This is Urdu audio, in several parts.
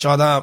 14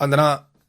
15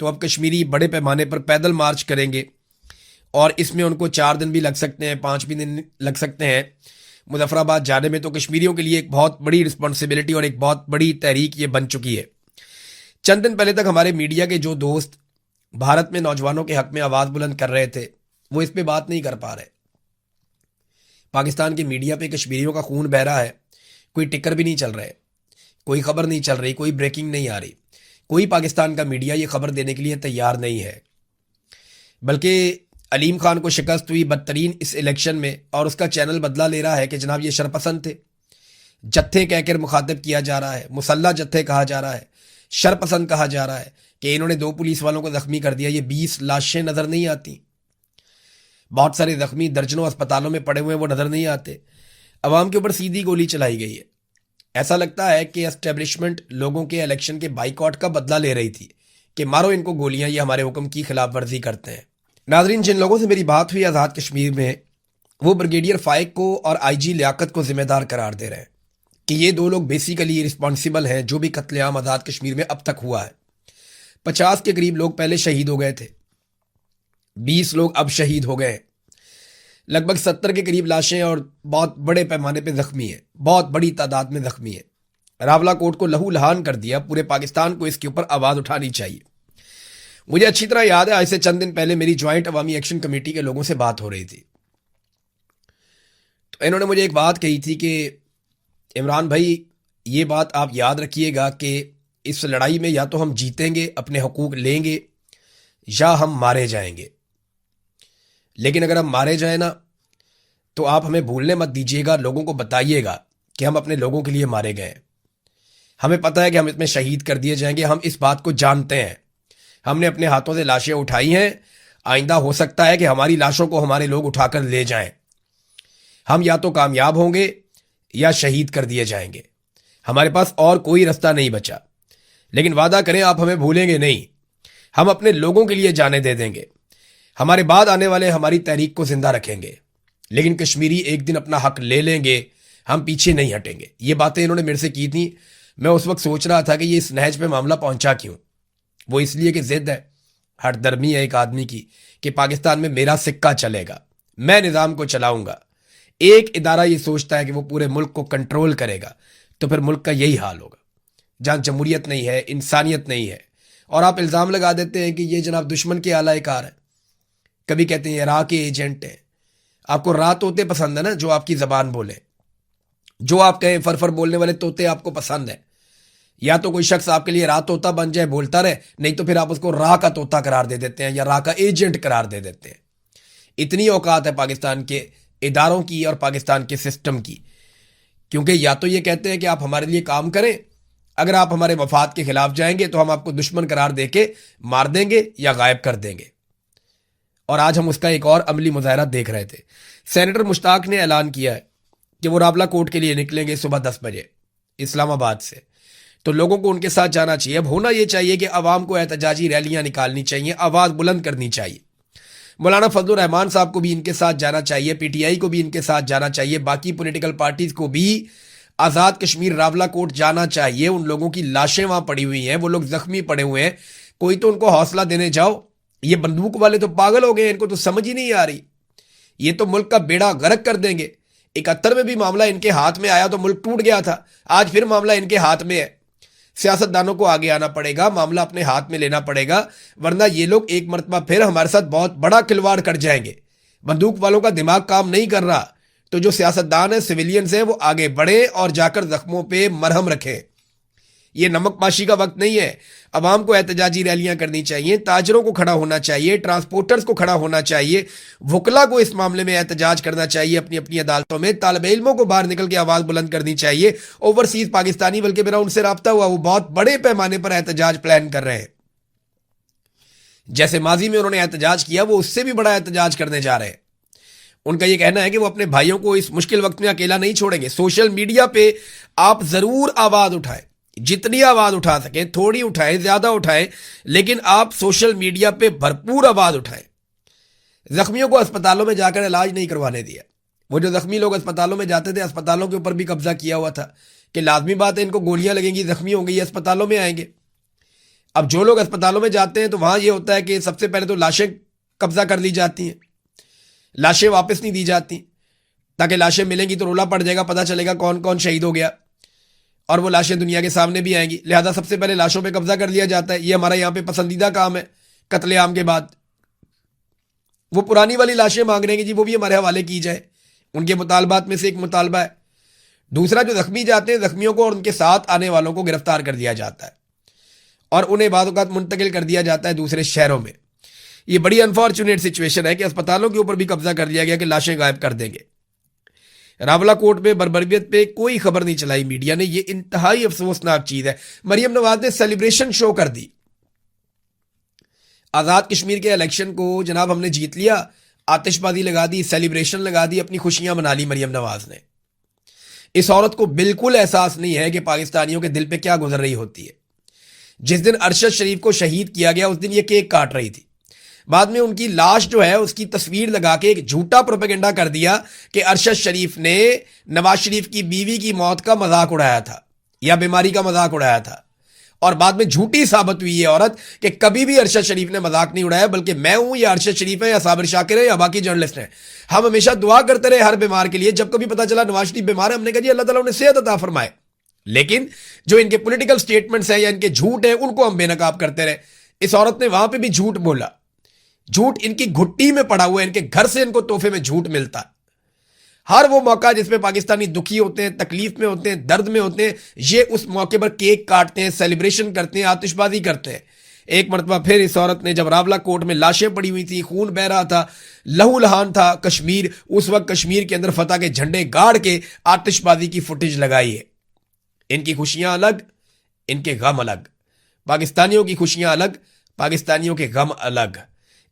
تو اب کشمیری بڑے پیمانے پر پیدل مارچ کریں گے اور اس میں ان کو 4 دن بھی لگ سکتے ہیں، 5 بھی دن لگ سکتے ہیں مظفر آباد جانے میں. تو کشمیریوں کے لیے ایک بہت بڑی رسپانسبلٹی اور ایک بہت بڑی تحریک یہ بن چکی ہے. چند دن پہلے تک ہمارے میڈیا کے جو دوست بھارت میں نوجوانوں کے حق میں آواز بلند کر رہے تھے وہ اس پہ بات نہیں کر پا رہے. پاکستان کے میڈیا پہ کشمیریوں کا خون بہہ رہا ہے، کوئی ٹکر بھی نہیں چل رہے، کوئی خبر نہیں چل رہی، کوئی بریکنگ نہیں آ رہی، کوئی پاکستان کا میڈیا یہ خبر دینے کے لیے تیار نہیں ہے. بلکہ علیم خان کو شکست ہوئی بدترین اس الیکشن میں اور اس کا چینل بدلہ لے رہا ہے کہ جناب یہ شرپسند تھے. جتھے کہہ کر مخاطب کیا جا رہا ہے، مسلح جتھے کہا جا رہا ہے، شرپسند کہا جا رہا ہے کہ انہوں نے 2 پولیس والوں کو زخمی کر دیا. یہ 20 لاشیں نظر نہیں آتی، بہت سارے زخمی درجنوں اسپتالوں میں پڑے ہوئے وہ نظر نہیں آتے. عوام کے اوپر سیدھی گولی چلائی گئی ہے. ایسا لگتا ہے کہ اسٹیبلشمنٹ لوگوں کے الیکشن کے بائیکاٹ کا بدلہ لے رہی تھی کہ مارو ان کو گولیاں، یہ ہمارے حکم کی خلاف ورزی کرتے ہیں. ناظرین، جن لوگوں سے میری بات ہوئی آزاد کشمیر میں، وہ بریگیڈیئر فائق کو اور آئی جی لیاقت کو ذمہ دار قرار دے رہے ہیں کہ یہ 2 لوگ بیسیکلی رسپانسیبل ہیں جو بھی قتل عام آزاد کشمیر میں اب تک ہوا ہے. 50 کے قریب لوگ پہلے شہید ہو گئے تھے، 20 لوگ اب شہید ہو گئے، لگ بھگ 70 کے قریب لاشیں اور بہت بڑے پیمانے پہ زخمی ہیں، بہت بڑی تعداد میں زخمی ہیں. راولہ کوٹ کو لہو لہان کر دیا. پورے پاکستان کو اس کے اوپر آواز اٹھانی چاہیے. مجھے اچھی طرح یاد ہے آج سے چند دن پہلے میری جوائنٹ عوامی ایکشن کمیٹی کے لوگوں سے بات ہو رہی تھی، تو انہوں نے مجھے ایک بات کہی تھی کہ عمران بھائی یہ بات آپ یاد رکھیے گا کہ اس لڑائی میں یا تو ہم جیتیں گے، اپنے حقوق لیں گے، یا ہم مارے جائیں گے. لیکن اگر ہم مارے جائیں نا تو آپ ہمیں بھولنے مت دیجیے گا، لوگوں کو بتائیے گا کہ ہم اپنے لوگوں کے لیے مارے گئے. ہمیں پتہ ہے کہ ہم اس میں شہید کر دیے جائیں گے، ہم اس بات کو جانتے ہیں. ہم نے اپنے ہاتھوں سے لاشیں اٹھائی ہیں، آئندہ ہو سکتا ہے کہ ہماری لاشوں کو ہمارے لوگ اٹھا کر لے جائیں. ہم یا تو کامیاب ہوں گے یا شہید کر دیے جائیں گے. ہمارے پاس اور کوئی رستہ نہیں بچا. لیکن وعدہ کریں آپ ہمیں بھولیں گے نہیں، ہم اپنے لوگوں کے لیے جانیں دے دیں گے. ہمارے بعد آنے والے ہماری تحریک کو زندہ رکھیں گے، لیکن کشمیری ایک دن اپنا حق لے لیں گے، ہم پیچھے نہیں ہٹیں گے. یہ باتیں انہوں نے میرے سے کی تھیں. میں اس وقت سوچ رہا تھا کہ یہ اس نہج پہ معاملہ پہنچا کیوں. وہ اس لیے کہ ضد ہے، ہر درمی ہے ایک آدمی کی کہ پاکستان میں میرا سکہ چلے گا، میں نظام کو چلاؤں گا. ایک ادارہ یہ سوچتا ہے کہ وہ پورے ملک کو کنٹرول کرے گا تو پھر ملک کا یہی حال ہوگا جہاں جمہوریت نہیں ہے، انسانیت نہیں ہے. اور آپ الزام لگا دیتے ہیں کہ یہ جناب دشمن کے اعلی کار ہیں. کبھی کہتے ہیں راہ کے ایجنٹ ہیں. آپ کو راہ طوطے پسند ہے نا، جو آپ کی زبان بولے، جو آپ کہیں فرفر بولنے والے طوطے آپ کو پسند ہیں. یا تو کوئی شخص آپ کے لیے راہ طوطا بن جائے، بولتا رہے، نہیں تو پھر آپ اس کو راہ کا طوطا قرار دے دیتے ہیں یا راہ کا ایجنٹ قرار دے دیتے ہیں. اتنی اوقات ہے پاکستان کے اداروں کی اور پاکستان کے سسٹم کی، کیونکہ یا تو یہ کہتے ہیں کہ آپ ہمارے لیے کام کریں، اگر آپ ہمارے مفاد کے خلاف جائیں گے تو ہم آپ کو دشمن قرار دے کے مار دیں گے یا غائب کر دیں گے. اور آج ہم اس کا ایک اور عملی مظاہرہ دیکھ رہے تھے. سینیٹر مشتاق نے اعلان کیا ہے کہ وہ راولہ کوٹ کے لیے نکلیں گے صبح 10 بجے اسلام آباد سے. تو لوگوں کو ان کے ساتھ جانا چاہیے. اب ہونا یہ چاہیے کہ عوام کو احتجاجی ریلیاں نکالنی چاہیے، آواز بلند کرنی چاہیے. مولانا فضل الرحمان صاحب کو بھی ان کے ساتھ جانا چاہیے، پی ٹی آئی کو بھی ان کے ساتھ جانا چاہیے، باقی پولیٹیکل پارٹیز کو بھی آزاد کشمیر راولہ کوٹ جانا چاہیے. ان لوگوں کی لاشیں وہاں پڑی ہوئی ہیں، وہ لوگ زخمی پڑے ہوئے ہیں، کوئی تو ان کو حوصلہ دینے جاؤ. یہ بندوق والے تو پاگل ہو گئے، ان کو تو سمجھ ہی نہیں آ رہی. یہ تو ملک کا بیڑا غرق کر دیں گے. 71 میں بھی معاملہ ان کے ہاتھ میں آیا تو ملک ٹوٹ گیا تھا، آج پھر معاملہ ان کے ہاتھ میں ہے. سیاستدانوں کو آگے آنا پڑے گا، معاملہ اپنے ہاتھ میں لینا پڑے گا، ورنہ یہ لوگ ایک مرتبہ پھر ہمارے ساتھ بہت بڑا کھلواڑ کر جائیں گے. بندوق والوں کا دماغ کام نہیں کر رہا، تو جو سیاستدان ہیں، سویلینز ہیں، وہ آگے بڑھیں اور جا کر زخموں پہ مرہم رکھیں. یہ نمک پاشی کا وقت نہیں ہے. عوام کو احتجاجی ریلیاں کرنی چاہیے، تاجروں کو کھڑا ہونا چاہیے، ٹرانسپورٹرز کو کھڑا ہونا چاہیے، وکلا کو اس معاملے میں احتجاج کرنا چاہیے اپنی اپنی عدالتوں میں، طالب علموں کو باہر نکل کے آواز بلند کرنی چاہیے. اوورسیز پاکستانی بلکہ میرا ان سے رابطہ ہوا، وہ بہت بڑے پیمانے پر احتجاج پلان کر رہے ہیں. جیسے ماضی میں انہوں نے احتجاج کیا، وہ اس سے بھی بڑا احتجاج کرنے جا رہے ہیں. ان کا یہ کہنا ہے کہ وہ اپنے بھائیوں کو اس مشکل وقت میں اکیلا نہیں چھوڑیں گے. سوشل میڈیا پہ آپ ضرور آواز اٹھائیں، جتنی آواز اٹھا سکیں، تھوڑی اٹھائیں، زیادہ اٹھائیں، لیکن آپ سوشل میڈیا پہ بھرپور آواز اٹھائیں. زخمیوں کو اسپتالوں میں جا کر علاج نہیں کروانے دیا. وہ جو زخمی لوگ اسپتالوں میں جاتے تھے، اسپتالوں کے اوپر بھی قبضہ کیا ہوا تھا کہ لازمی بات ہے ان کو گولیاں لگیں گی، زخمی ہوں گے، یہ اسپتالوں میں آئیں گے. اب جو لوگ اسپتالوں میں جاتے ہیں تو وہاں یہ ہوتا ہے کہ سب سے پہلے تو لاشیں قبضہ کر لی جاتی ہیں، لاشیں واپس نہیں دی جاتی، تاکہ لاشیں ملیں گی تو رولا پڑ جائے گا، پتہ چلے گا کون کون شہید ہو گیا، اور وہ لاشیں دنیا کے سامنے بھی آئیں گی. لہذا سب سے پہلے لاشوں پہ قبضہ کر لیا جاتا ہے. یہ ہمارا یہاں پہ پسندیدہ کام ہے قتل عام کے بعد. وہ پرانی والی لاشیں مانگ رہے ہیں کہ جی وہ بھی ہمارے حوالے کی جائے. ان کے مطالبات میں سے ایک مطالبہ ہے. دوسرا، جو زخمی جاتے ہیں، زخمیوں کو اور ان کے ساتھ آنے والوں کو گرفتار کر دیا جاتا ہے اور انہیں بعض اوقات منتقل کر دیا جاتا ہے دوسرے شہروں میں. یہ بڑی انفارچونیٹ سچویشن ہے کہ اسپتالوں کے اوپر بھی قبضہ کر دیا گیا کہ لاشیں غائب کر دیں گے. راولا کوٹ میں بربریت پہ کوئی خبر نہیں چلائی میڈیا نے. یہ انتہائی افسوسناک چیز ہے. مریم نواز نے سیلیبریشن شو کر دی. آزاد کشمیر کے الیکشن کو جناب ہم نے جیت لیا، آتش بازی لگا دی، سیلیبریشن لگا دی، اپنی خوشیاں منا لی مریم نواز نے. اس عورت کو بالکل احساس نہیں ہے کہ پاکستانیوں کے دل پہ کیا گزر رہی ہوتی ہے. جس دن ارشد شریف کو شہید کیا گیا اس دن یہ کیک کاٹ رہی تھی. بعد میں ان کی لاش جو ہے اس کی تصویر لگا کے ایک جھوٹا پروپیگنڈا کر دیا کہ ارشد شریف نے نواز شریف کی بیوی کی موت کا مذاق اڑایا تھا یا بیماری کا مذاق اڑایا تھا. اور بعد میں جھوٹی ثابت ہوئی یہ عورت کہ کبھی بھی ارشد شریف نے مذاق نہیں اڑایا، بلکہ میں ہوں یا ارشد شریف ہے یا صابر شاکر ہے یا باقی جرنلسٹ ہیں. ہم ہمیشہ دعا کرتے رہے ہر بیمار کے لیے. جب کبھی پتا چلا نواز شریف بیمار ہے، ہم نے کہا جی اللہ تعالیٰ انہیں صحت عطا فرمائے. لیکن جو ان کے پولیٹیکل سٹیٹمنٹس ہیں یا ان کے جھوٹ ہیں ان کو ہم بے نقاب کرتے رہے. اس عورت نے وہاں پہ بھی جھوٹ بولا. جھوٹ ان کی گھٹی میں پڑا ہوا ہے، ان کے گھر سے ان کو تحفے میں جھوٹ ملتا ہے. ہر وہ موقع جس پہ پاکستانی دکھی ہوتے ہیں، تکلیف میں ہوتے ہیں، درد میں ہوتے ہیں، یہ اس موقع پر کیک کاٹتے ہیں، سیلیبریشن کرتے ہیں، آتش بازی کرتے ہیں. ایک مرتبہ پھر اس عورت نے جب راولا کوٹ میں لاشیں پڑی ہوئی تھی، خون بہ رہا تھا، لہو لہان تھا کشمیر، اس وقت کشمیر کے اندر فتح کے جھنڈے گاڑ کے آتش بازی کی فوٹیج لگائی ہے. ان کی خوشیاں الگ، ان کے غم الگ. پاکستانیوں کی خوشیاں الگ، پاکستانیوں کے غم الگ.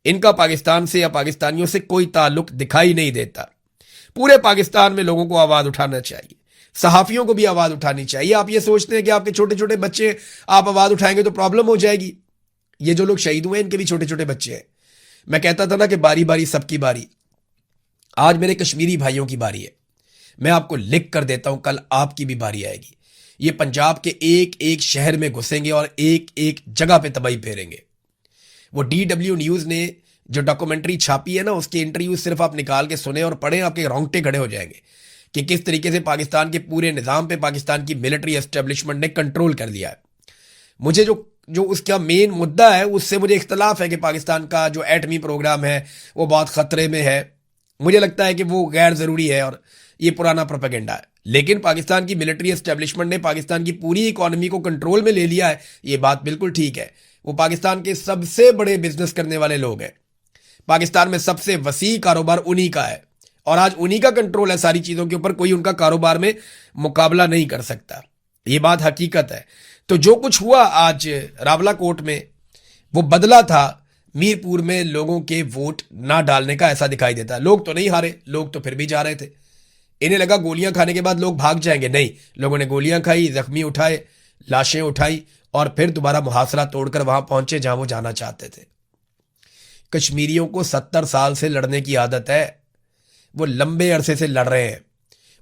ان کا پاکستان سے یا پاکستانیوں سے کوئی تعلق دکھائی نہیں دیتا. پورے پاکستان میں لوگوں کو آواز اٹھانا چاہیے، صحافیوں کو بھی آواز اٹھانی چاہیے. آپ یہ سوچتے ہیں کہ آپ کے چھوٹے چھوٹے بچے آپ آواز اٹھائیں گے تو پرابلم ہو جائے گی. یہ جو لوگ شہید ہوئے ہیں ان کے بھی چھوٹے چھوٹے بچے ہیں. میں کہتا تھا نا کہ باری باری سب کی باری. آج میرے کشمیری بھائیوں کی باری ہے. میں آپ کو لکھ کر دیتا ہوں، کل آپ کی بھی باری آئے گی. یہ پنجاب کے ایک ایک شہر میں گھسیں گے اور ایک ایک جگہ پہ تباہی پھیریں گے. وہ DW نیوز نے جو ڈاکومنٹری چھاپی ہے نا، اس کے انٹرویو صرف آپ نکال کے سنیں اور پڑھیں، آپ کے رونگٹے کھڑے ہو جائیں گے کہ کس طریقے سے پاکستان کے پورے نظام پہ پاکستان کی ملٹری اسٹیبلشمنٹ نے کنٹرول کر لیا ہے. مجھے جو اس کا مین مدعا ہے اس سے مجھے اختلاف ہے کہ پاکستان کا جو ایٹمی پروگرام ہے وہ بہت خطرے میں ہے. مجھے لگتا ہے کہ وہ غیر ضروری ہے اور یہ پرانا پروپیگنڈا ہے. لیکن پاکستان کی ملٹری اسٹیبلشمنٹ نے پاکستان کی پوری اکانومی کو کنٹرول میں لے لیا ہے، یہ بات بالکل ٹھیک ہے. وہ پاکستان کے سب سے بڑے بزنس کرنے والے لوگ ہیں. پاکستان میں سب سے وسیع کاروبار انہی کا ہے اور آج انہی کا کنٹرول ہے ساری چیزوں کے اوپر. کوئی ان کا کاروبار میں مقابلہ نہیں کر سکتا. یہ بات حقیقت ہے. تو جو کچھ ہوا آج راولا کوٹ میں وہ بدلہ تھا میر پور میں لوگوں کے ووٹ نہ ڈالنے کا. ایسا دکھائی دیتا ہے. لوگ تو نہیں ہارے، لوگ تو پھر بھی جا رہے تھے. انہیں لگا گولیاں کھانے کے بعد لوگ بھاگ جائیں گے. نہیں، لوگوں نے گولیاں کھائی، زخمی اٹھائے، لاشیں اٹھائی اور پھر دوبارہ محاصرہ توڑ کر وہاں پہنچے جہاں وہ جانا چاہتے تھے. کشمیریوں کو 70 سال سے لڑنے کی عادت ہے. وہ لمبے عرصے سے لڑ رہے ہیں.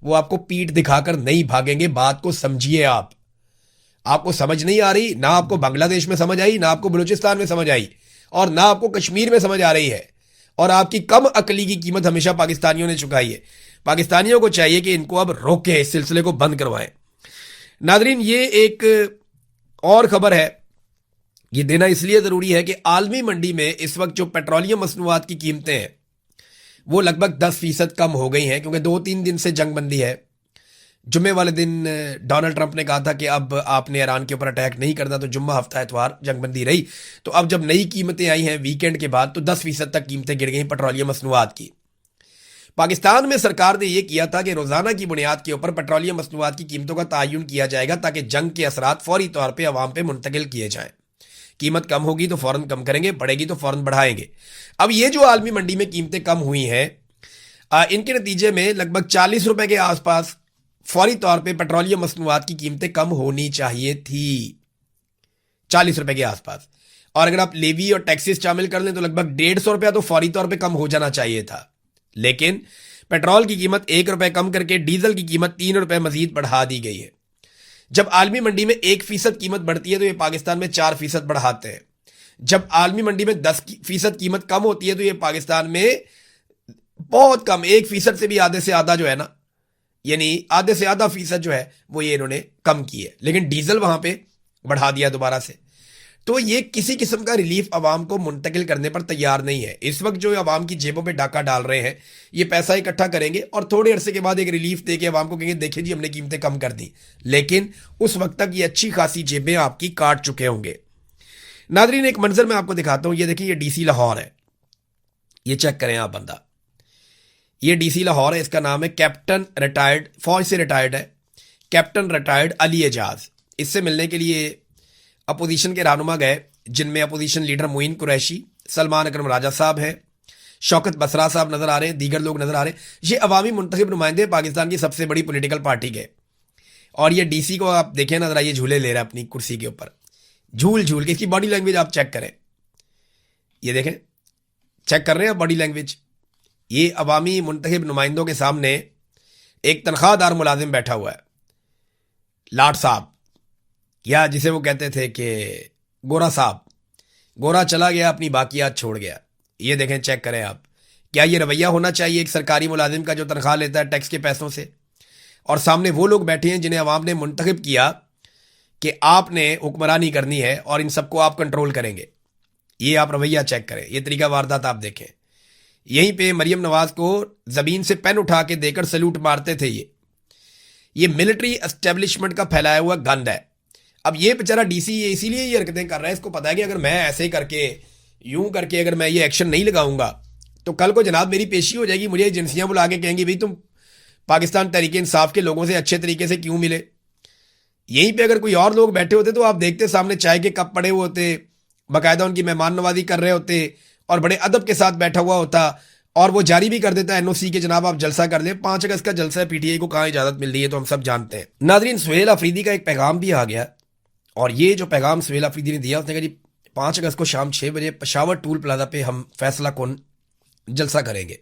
وہ آپ کو پیٹ دکھا کر نہیں بھاگیں گے. بات کو سمجھیے. آپ کو سمجھ نہیں آ رہی، نہ آپ کو بنگلہ دیش میں سمجھ آئی، نہ آپ کو بلوچستان میں سمجھ آئی اور نہ آپ کو کشمیر میں سمجھ آ رہی ہے. اور آپ کی کم عقلی کی قیمت ہمیشہ پاکستانیوں نے چکائی ہے. پاکستانیوں کو چاہیے کہ ان کو اب روکیں، اس سلسلے کو بند کروائیں. ناظرین، یہ ایک اور خبر ہے، یہ دینا اس لیے ضروری ہے کہ عالمی منڈی میں اس وقت جو پیٹرولیم مصنوعات کی قیمتیں ہیں وہ لگ بھگ 10% کم ہو گئی ہیں، کیونکہ 2-3 دن سے جنگ بندی ہے. جمعے والے دن ڈونلڈ ٹرمپ نے کہا تھا کہ اب آپ نے ایران کے اوپر اٹیک نہیں کرنا، تو جمعہ ہفتہ اتوار جنگ بندی رہی. تو اب جب نئی قیمتیں آئی ہیں ویکینڈ کے بعد تو 10% تک قیمتیں گر گئی پیٹرولیم مصنوعات کی. پاکستان میں سرکار نے یہ کیا تھا کہ روزانہ کی بنیاد کے اوپر پیٹرولیم مصنوعات کی قیمتوں کا تعین کیا جائے گا تاکہ جنگ کے اثرات فوری طور پہ عوام پہ منتقل کیے جائیں. قیمت کم ہوگی تو فوراً کم کریں گے، بڑھے گی تو فوراً بڑھائیں گے. اب یہ جو عالمی منڈی میں قیمتیں کم ہوئی ہیں ان کے نتیجے میں لگ بھگ 40 روپے کے آس پاس فوری طور پہ پیٹرولیم مصنوعات کی قیمتیں کم ہونی چاہیے تھی. 40 روپے کے آس پاس. اور اگر آپ لیوی اور ٹیکسز شامل کر لیں تو لگ بھگ 150 روپیہ تو فوری طور پہ کم ہو جانا چاہیے تھا. لیکن پیٹرول کی قیمت 1 روپے کم کر کے ڈیزل کی قیمت 3 روپے مزید بڑھا دی گئی ہے. جب عالمی منڈی میں 1% قیمت بڑھتی ہے تو یہ پاکستان میں 4% بڑھاتے ہیں. جب عالمی منڈی میں 10% قیمت کم ہوتی ہے تو یہ پاکستان میں بہت کم 1% سے بھی آدھے سے آدھا جو ہے نا، یعنی آدھے سے آدھا فیصد جو ہے وہ یہ انہوں نے کم کی ہے. لیکن ڈیزل وہاں پہ بڑھا دیا دوبارہ سے. تو یہ کسی قسم کا ریلیف عوام کو منتقل کرنے پر تیار نہیں ہے. اس وقت جو عوام کی جیبوں پہ ڈاکہ ڈال رہے ہیں یہ پیسہ اکٹھا کریں گے اور تھوڑے عرصے کے بعد ایک ریلیف دے کے عوام کو کہیں گے دیکھیں جی ہم نے قیمتیں کم کر دی، لیکن اس وقت تک یہ اچھی خاصی جیبیں آپ کی کاٹ چکے ہوں گے. ناظرین ایک منظر میں آپ کو دکھاتا ہوں. یہ دیکھیں یہ ڈی سی لاہور ہے. یہ چیک کریں آپ بندہ، یہ ڈی سی لاہور ہے. اس کا نام ہے کیپٹن ریٹائرڈ، فوج سے ریٹائرڈ ہے، کیپٹن ریٹائرڈ علی اعجاز. اس سے ملنے کے لیے اپوزیشن کے رہنما گئے، جن میں اپوزیشن لیڈر معین قریشی، سلمان اکرم راجہ صاحب ہیں، شوکت بسرا صاحب نظر آ رہے ہیں، دیگر لوگ نظر آ رہے ہیں. یہ عوامی منتخب نمائندے پاکستان کی سب سے بڑی پولیٹیکل پارٹی کے. اور یہ ڈی سی کو آپ دیکھیں نظر آئیے جھولے لے رہا ہے اپنی کرسی کے اوپر، جھول جھول کے. اس کی باڈی لینگویج آپ چیک کریں، یہ دیکھیں، چیک کر رہے ہیں آپ باڈی لینگویج. یہ عوامی منتخب نمائندوں کے سامنے ایک تنخواہ دار ملازم بیٹھا ہوا ہے، لاٹ صاحب، یا جسے وہ کہتے تھے کہ گورا صاحب. گورا چلا گیا، اپنی باقیات چھوڑ گیا. یہ دیکھیں، چیک کریں آپ. کیا یہ رویہ ہونا چاہیے ایک سرکاری ملازم کا جو تنخواہ لیتا ہے ٹیکس کے پیسوں سے؟ اور سامنے وہ لوگ بیٹھے ہیں جنہیں عوام نے منتخب کیا کہ آپ نے حکمرانی کرنی ہے اور ان سب کو آپ کنٹرول کریں گے. یہ آپ رویہ چیک کریں، یہ طریقہ واردات آپ دیکھیں. یہیں پہ مریم نواز کو زمین سے پین اٹھا کے دے کر سلوٹ مارتے تھے. یہ ملٹری اسٹیبلشمنٹ کا پھیلایا ہوا گند ہے. اب یہ بیچارہ ڈی سی اسی لیے یہ حرکتیں کر رہا ہے. اس کو پتا ہے کہ اگر میں ایسے کر کے یوں کر کے اگر میں یہ ایکشن نہیں لگاؤں گا تو کل کو جناب میری پیشی ہو جائے گی، مجھے ایجنسیاں بلا کے کہیں گی بھائی تم پاکستان تحریک انصاف کے لوگوں سے اچھے طریقے سے کیوں ملے. یہیں پہ اگر کوئی اور لوگ بیٹھے ہوتے تو آپ دیکھتے سامنے چائے کے کپ پڑے ہوئے ہوتے، باقاعدہ ان کی مہمان نوازی کر رہے ہوتے اور بڑے ادب کے ساتھ بیٹھا ہوا ہوتا، اور وہ جاری بھی کر دیتا ہے NOC کے جناب آپ جلسہ کر لیں. 5 اگست کا جلسہ ہے، پی ٹی آئی کو کہاں اجازت مل رہی ہے تو ہم سب جانتے ہیں. ناظرین سہیل آفریدی کا ایک پیغام بھی آ گیا، اور یہ جو پیغام سہیل آفریدی نے دیا اس نے کہا جی 5 اگست کو شام 6 بجے پشاور ٹول پلازا پہ ہم فیصلہ کن جلسہ کریں گے.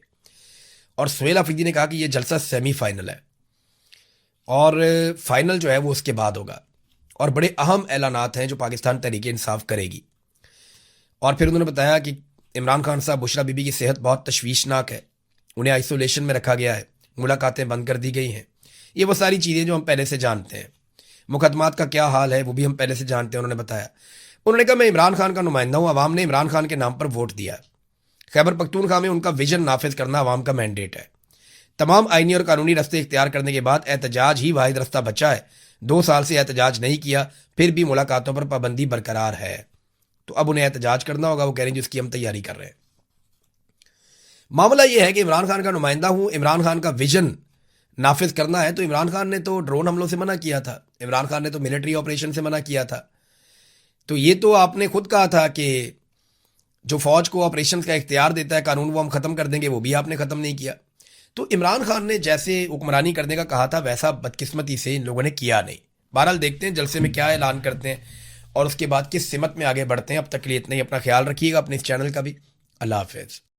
اور سہیل آفریدی نے کہا کہ یہ جلسہ سیمی فائنل ہے اور فائنل جو ہے وہ اس کے بعد ہوگا، اور بڑے اہم اعلانات ہیں جو پاکستان تحریک انصاف کرے گی. اور پھر انہوں نے بتایا کہ عمران خان صاحب بشرا بی بی کی صحت بہت تشویشناک ہے، انہیں آئسولیشن میں رکھا گیا ہے، ملاقاتیں بند کر دی گئی ہیں. یہ وہ ساری چیزیں جو ہم پہلے سے جانتے ہیں. مقدمات کا کیا حال ہے وہ بھی ہم پہلے سے جانتے ہیں. انہوں نے بتایا، انہوں نے کہا میں عمران خان کا نمائندہ ہوں، عوام نے عمران خان کے نام پر ووٹ دیا. خیبر پختونخوا میں ان کا ویژن نافذ کرنا عوام کا مینڈیٹ ہے. تمام آئینی اور قانونی رستے اختیار کرنے کے بعد احتجاج ہی واحد رستہ بچا ہے. 2 سال سے احتجاج نہیں کیا، پھر بھی ملاقاتوں پر پابندی برقرار ہے. تو اب انہیں احتجاج کرنا ہوگا. وہ کہہ رہے ہیں جس کی ہم تیاری کر رہے ہیں. معاملہ یہ ہے کہ عمران خان کا نمائندہ ہوں، عمران خان کا ویژن نافذ کرنا ہے. تو عمران خان نے تو ڈرون حملوں سے منع کیا تھا، عمران خان نے تو ملٹری آپریشن سے منع کیا تھا. تو یہ تو آپ نے خود کہا تھا کہ جو فوج کو آپریشن کا اختیار دیتا ہے قانون وہ ہم ختم کر دیں گے، وہ بھی آپ نے ختم نہیں کیا. تو عمران خان نے جیسے حکمرانی کرنے کا کہا تھا ویسا بدقسمتی سے ان لوگوں نے کیا نہیں. بہرحال دیکھتے ہیں جلسے میں کیا اعلان کرتے ہیں اور اس کے بعد کس سمت میں آگے بڑھتے ہیں. اب تک کے لیے اتنا ہی. اپنا خیال رکھیے گا، اپنے اس چینل کا بھی. اللہ حافظ.